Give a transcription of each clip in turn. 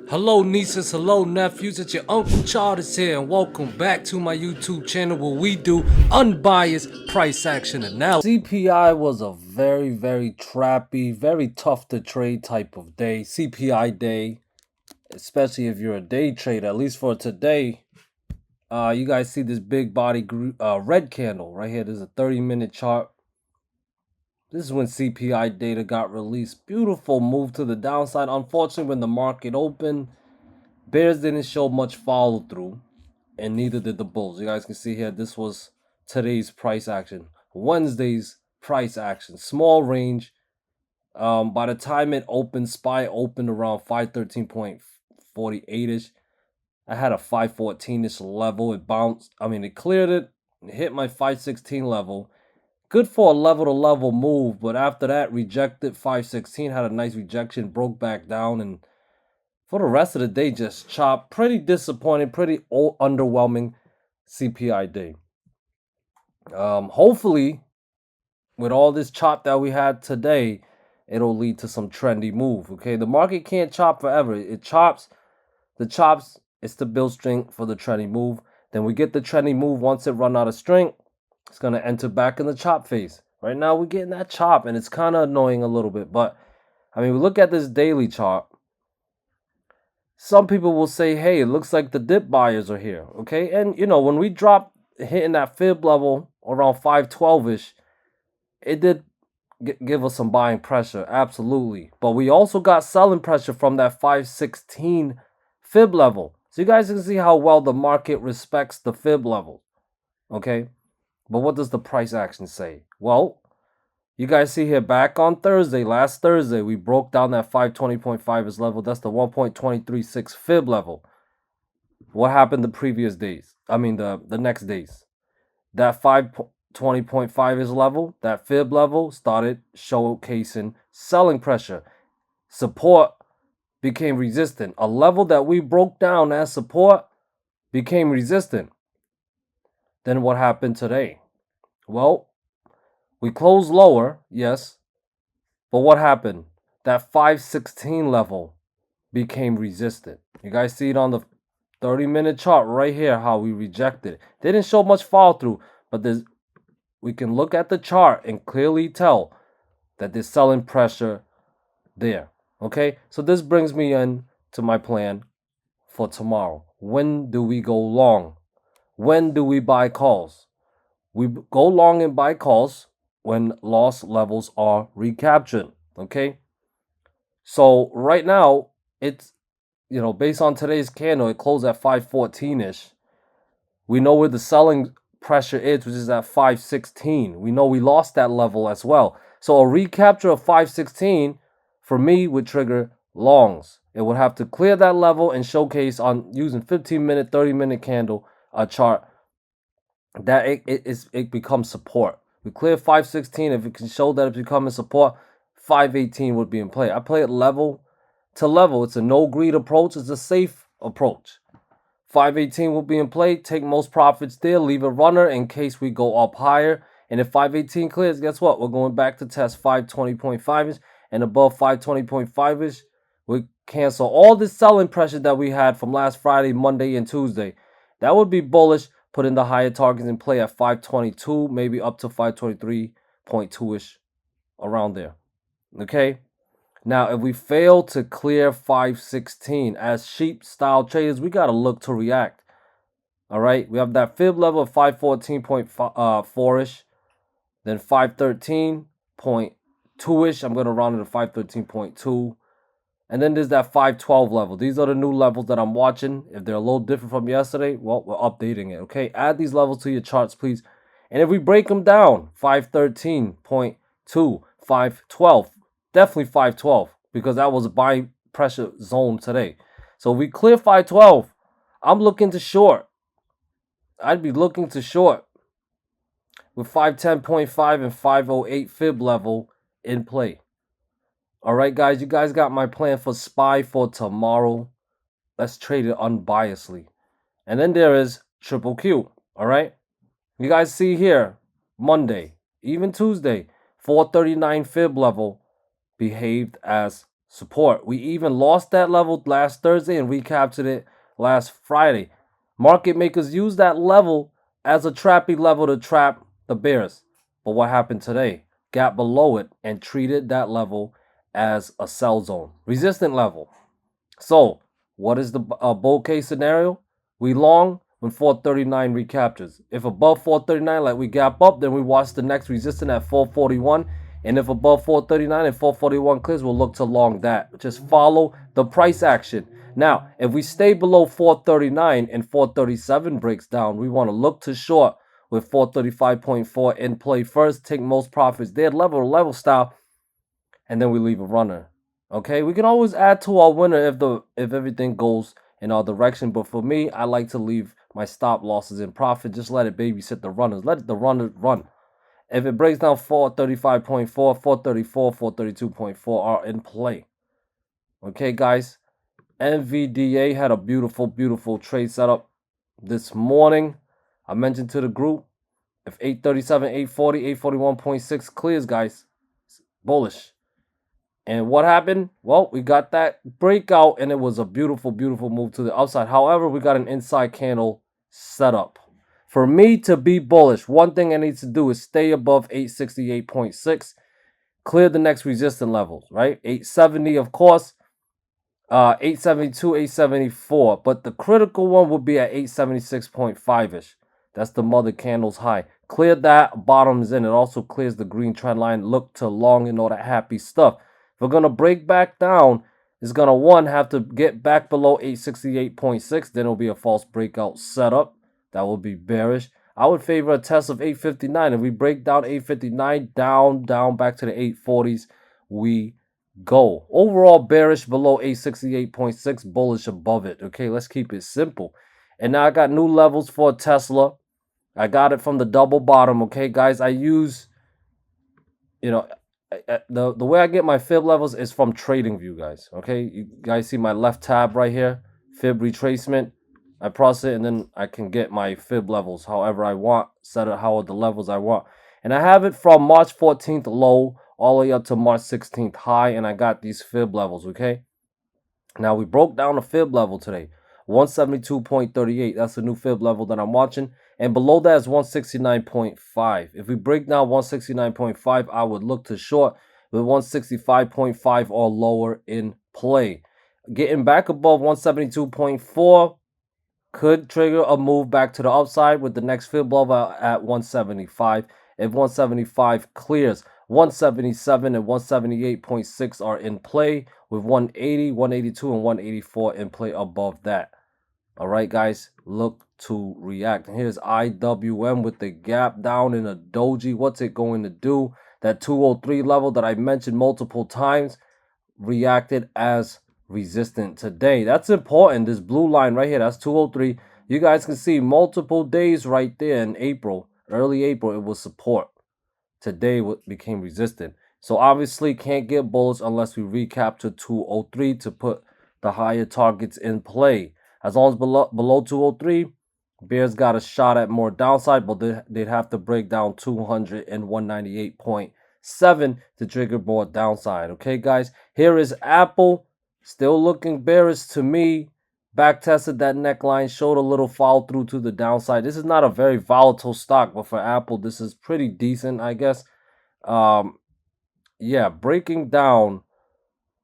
Hello nieces, hello nephews, it's your Uncle Charles here, and welcome back to my YouTube channel where we do unbiased price action analysis. CPI was a very trappy, very tough to trade type of day, CPI day, especially if you're a day trader. At least for today, you guys see this big body red candle right here. There's a 30-minute chart. This is when CPI data got released. Beautiful move to the downside. Unfortunately, when the market opened, bears didn't show much follow through, and neither did the bulls. You guys can see here, this was today's price action. Wednesday's price action. Small range. By the time it opened, SPY opened around 513.48-ish. I had a 514-ish level. It bounced. It cleared it. It hit my 516 level. Good for a level-to-level move, but after that, rejected 516, had a nice rejection, broke back down, and for the rest of the day, just chopped. Pretty disappointing, pretty underwhelming CPI day. Hopefully, with all this chop that we had today, it'll lead to some trendy move, okay? The market can't chop forever. It chops. The chops is to build strength for the trendy move. Then we get the trendy move. Once it run out of strength, it's going to enter back in the chop phase. Right now, we're getting that chop, and it's kind of annoying a little bit. But, we look at this daily chart. Some people will say, hey, it looks like the dip buyers are here, okay? And, when we dropped, hitting that fib level around 512-ish, it did give us some buying pressure, absolutely. But we also got selling pressure from that 516 fib level. So you guys can see how well the market respects the fib level, okay? But what does the price action say? Well, you guys see here, back on Thursday, last Thursday, we broke down that 520.5 as level. That's the 1.236 fib level. What happened the previous days? The next days. That 520.5 is level, that fib level started showcasing selling pressure. Support became resistant. A level that we broke down as support became resistant. Then what happened today? Well, we closed lower, yes, but what happened? That 516 level became resistant. You guys see it on the 30-minute chart right here, how we rejected it. They didn't show much follow through, but we can look at the chart and clearly tell that there's selling pressure there. Okay, so this brings me in to my plan for tomorrow. When do we go long? When do we buy calls? We go long and buy calls when loss levels are recaptured, okay? So right now, it's, based on today's candle, it closed at 514-ish. We know where the selling pressure is, which is at 516. We know we lost that level as well. So a recapture of 516, for me, would trigger longs. It would have to clear that level and showcase on using 15-minute, 30-minute candle chart that it becomes support. We clear 516. If it can show that it's becoming support, 518 would be in play. I play it level to level. It's a no greed approach. It's a safe approach. 518 will be in play. Take most profits there. Leave a runner in case we go up higher. And if 518 clears, guess what? We're going back to test 520.5-ish. And above 520.5-ish, we cancel all the selling pressure that we had from last Friday, Monday, and Tuesday. That would be bullish. Put in the higher targets in play at 522, maybe up to 523.2-ish, around there. Okay? Now, if we fail to clear 516, as sheep-style traders, we got to look to react. All right? We have that fib level of 514.4-ish, then 513.2-ish. I'm going to round it to 513.2. And then there's that 512 level. These are the new levels that I'm watching. If they're a little different from yesterday, well, we're updating it, okay? Add these levels to your charts, please. And if we break them down, 513.2, 512, definitely 512, because that was a buy pressure zone today. So if we clear 512, I'm looking to short. I'd be looking to short with 510.5 and 508 fib level in play. All right, guys, you guys got my plan for SPY for tomorrow. Let's trade it unbiasedly. And then there is QQQ, all right? You guys see here, Monday, even Tuesday, 439 fib level behaved as support. We even lost that level last Thursday and recaptured it last Friday. Market makers use that level as a trappy level to trap the bears. But what happened today? Gap below it and treated that level as a sell zone, resistant level. So, what is the bull case scenario? We long when 439 recaptures. If above 439, like we gap up, then we watch the next resistance at 441. And if above 439 and 441 clears, we'll look to long that. Just follow the price action. Now, if we stay below 439 and 437 breaks down, we want to look to short with 435.4 in play first, take most profits there, level style, and then we leave a runner. Okay, we can always add to our winner if everything goes in our direction. But for me, I like to leave my stop losses in profit. Just let it babysit the runners. Let the runners run. If it breaks down 435.4, 434, 432.4 are in play. Okay, guys. NVDA had a beautiful trade setup this morning. I mentioned to the group, if 837, 840, 841.6 clears, guys, bullish. And what happened? Well, we got that breakout, and it was a beautiful move to the upside. However, we got an inside candle setup. For me to be bullish, one thing I need to do is stay above 868.6, clear the next resistance levels, right? 870, of course, 872, 874. But the critical one would be at 876.5-ish. That's the mother candle's high. Clear that, bottoms in. It also clears the green trend line. Look to long and all that happy stuff. If we're going to break back down, it's going to, one, have to get back below 868.6. Then it'll be a false breakout setup. That will be bearish. I would favor a test of 859. If we break down 859, down back to the 840s, we go. Overall bearish below 868.6, bullish above it. Okay, let's keep it simple. And now I got new levels for Tesla. I got it from the double bottom. Okay, guys, I use, the way I get my fib levels is from TradingView, guys. Okay, you guys see my left tab right here, fib retracement. I press it and then I can get my fib levels however I want, set it how the levels I want. And I have it from March 14th low all the way up to March 16th high, and I got these fib levels. Okay, now we broke down the fib level today, 172.38. That's the new fib level that I'm watching. And below that is 169.5. If we break down 169.5, I would look to short with 165.5 or lower in play. Getting back above 172.4 could trigger a move back to the upside with the next fib level at 175. If 175 clears, 177 and 178.6 are in play, with 180, 182, and 184 in play above that. All right, guys, look to react. Here's IWM with the gap down in a doji. What's it going to do? That 203 level that I mentioned multiple times reacted as resistant today. That's important. This blue line right here, that's 203. You guys can see multiple days right there in April, early April, it was support. Today it became resistant. So obviously can't get bullish unless we recapture 203 to put the higher targets in play. As long as below 203, bears got a shot at more downside, but they'd have to break down 200 and 198.7 to trigger more downside. Okay, guys, here is Apple, still looking bearish to me. Back tested that neckline, showed a little follow through to the downside. This is not a very volatile stock, but for Apple, this is pretty decent, I guess. Yeah, breaking down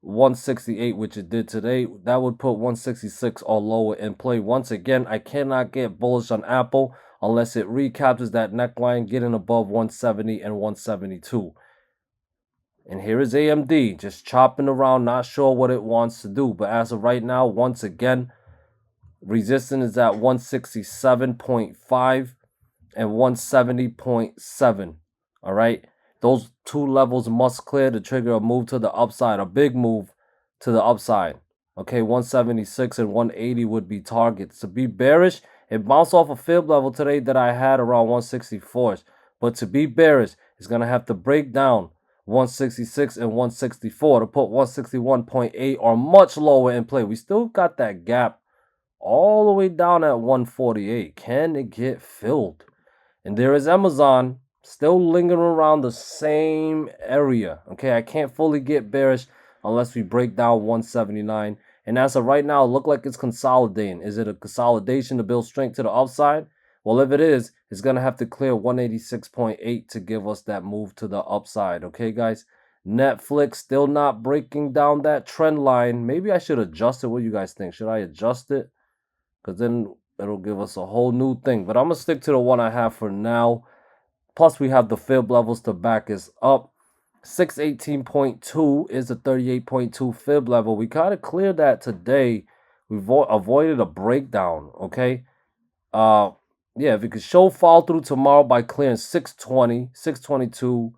168, which it did today, that would put 166 or lower in play. Once again, I cannot get bullish on Apple unless it recaptures that neckline, getting above 170 and 172. And here is AMD, just chopping around, not sure what it wants to do. But as of right now, once again, resistance is at 167.5 and 170.7. All right. Those two levels must clear to trigger a move to the upside, a big move to the upside. Okay, 176 and 180 would be targets. To be bearish, it bounced off a fib level today that I had around 164. But to be bearish, it's going to have to break down 166 and 164 to put 161.8 or much lower in play. We still got that gap all the way down at 148. Can it get filled? And there is Amazon still lingering around the same area. Okay, I can't fully get bearish unless we break down 179. And as of right now, it look like it's consolidating. Is it a consolidation to build strength to the upside? Well, if it is, it's going to have to clear 186.8 to give us that move to the upside. Okay, guys? Netflix still not breaking down that trend line. Maybe I should adjust it. What do you guys think? Should I adjust it? Because then it'll give us a whole new thing. But I'm going to stick to the one I have for now. Plus, we have the fib levels to back us up. 618.2 is a 38.2 fib level. We kind of cleared that today. We avoided a breakdown, okay? Yeah, if we could show follow through tomorrow by clearing 620, 622,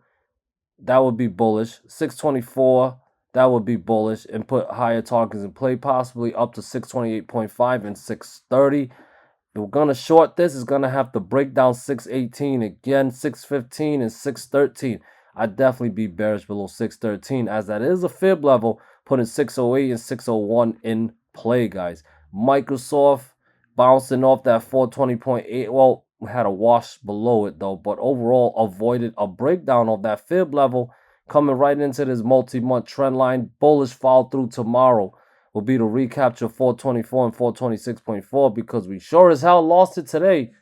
that would be bullish. 624, that would be bullish, and put higher targets in play, possibly up to 628.5 and 630. If we're going to short this, it's going to have to break down 618 again, 615 and 613. I'd definitely be bearish below 613, as that is a fib level, putting 608 and 601 in play, guys. Microsoft bouncing off that 420.8. Well, we had a wash below it, though, but overall avoided a breakdown of that fib level, coming right into this multi-month trend line. Bullish follow through tomorrow will be to recapture 424 and 426.4, because we sure as hell lost it today.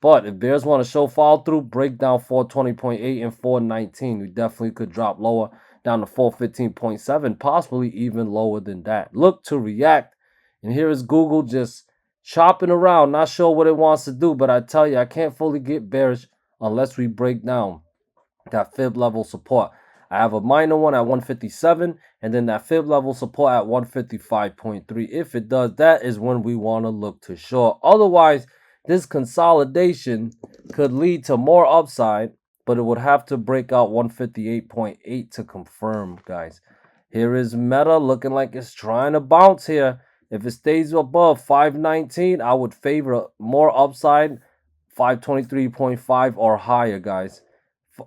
But if bears want to show follow through, break down 420.8 and 419. We definitely could drop lower down to 415.7, possibly even lower than that. Look to react. And here is Google just chopping around, not sure what it wants to do, but I tell you, I can't fully get bearish unless we break down that fib level support. I have a minor one at 157, and then that fib level support at 155.3. If it does, that is when we want to look to short. Otherwise, this consolidation could lead to more upside, but it would have to break out 158.8 to confirm, guys. Here is Meta looking like it's trying to bounce here. If it stays above 519, I would favor more upside, 523.5 or higher, guys.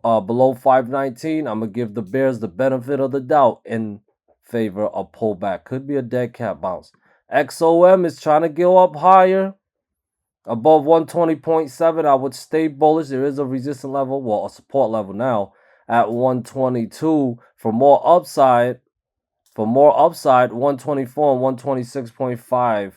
Below 519, I'm going to give the bears the benefit of the doubt in favor of pullback. Could be a dead cat bounce. XOM is trying to go up higher. Above 120.7, I would stay bullish. There is a resistance level, well, a support level now at 122 for more upside. For more upside, 124 and 126.5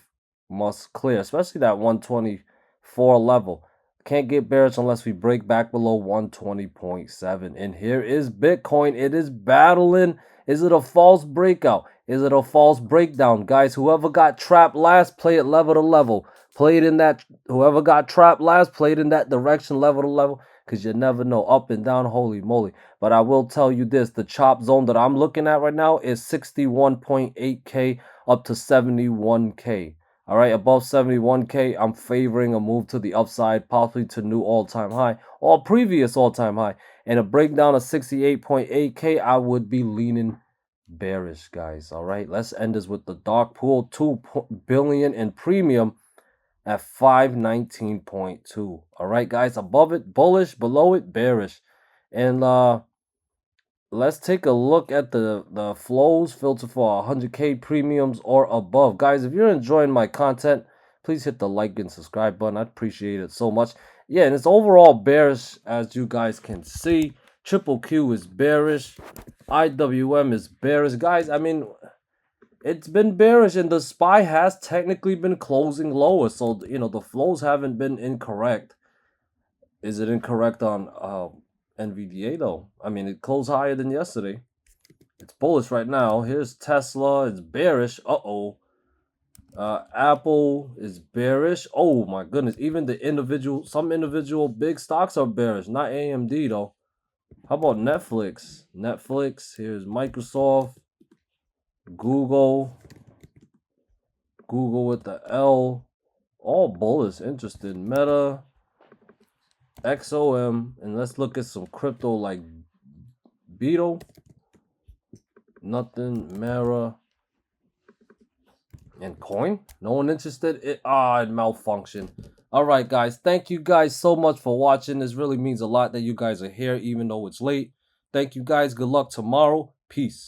must clear, especially that 124 level. Can't get bearish unless we break back below 120.7. And here is Bitcoin. It is battling. Is it a false breakout? Is it a false breakdown? Guys, whoever got trapped last, play it level to level. Play it in that, whoever got trapped last, play it in that direction, level to level, because you never know, up and down, holy moly. But I will tell you this, the chop zone that I'm looking at right now is 61.8K up to 71K. All right, above 71K, I'm favoring a move to the upside, possibly to new all-time high or previous all-time high. And a breakdown of 68.8K, I would be leaning bearish, guys. All right, let's end this with the dark pool, 2 billion in premium at 519.2. All right, guys, above it bullish, below it bearish. And let's take a look at the flows filter for 100K premiums or above. Guys, if you're enjoying my content, please hit the like and subscribe button. I'd appreciate it so much. Yeah, and it's overall bearish, as you guys can see. QQQ is bearish. IWM is bearish. Guys, I mean, it's been bearish, and the SPY has technically been closing lower. So, you know, the flows haven't been incorrect. Is it incorrect on NVDA, though? I mean, it closed higher than yesterday. It's bullish right now. Here's Tesla. It's bearish. Uh-oh. Apple is bearish. Oh, my goodness. Even some individual big stocks are bearish. Not AMD, though. How about Netflix? Netflix. Here's Microsoft. Google with the L, all bullish, interested. Meta, XOM, and let's look at some crypto like Beetle, nothing, Mara, and Coin. No one interested? It malfunctioned. All right, guys, thank you guys so much for watching. This really means a lot that you guys are here, even though it's late. Thank you guys. Good luck tomorrow. Peace.